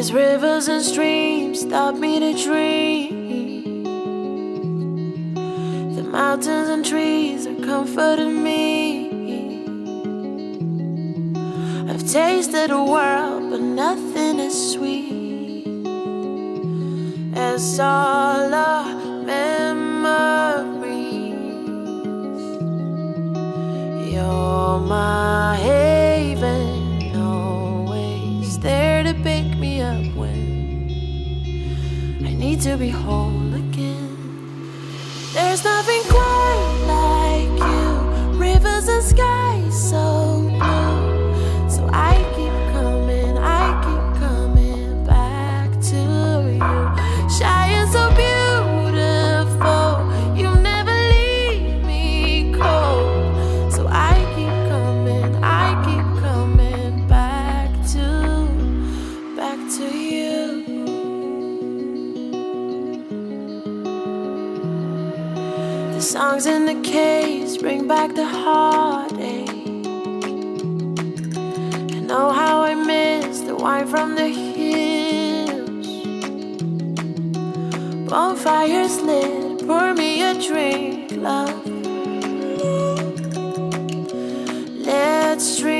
These rivers and streams taught me to dream. The mountains and trees are comforting me. I've tasted the world, but nothing as sweet as all our memories. You're my haven, always there to pick me up when I need to be whole again. There's nothing quite like you, rivers and skies so blue. So I keep coming back to you. Shy and so beautiful, you never leave me cold. So I keep coming back to you. The songs in the caves bring back the heartache. I know how I miss the wine from the hills. Bonfires lit, pour me a drink, love. Let's drink.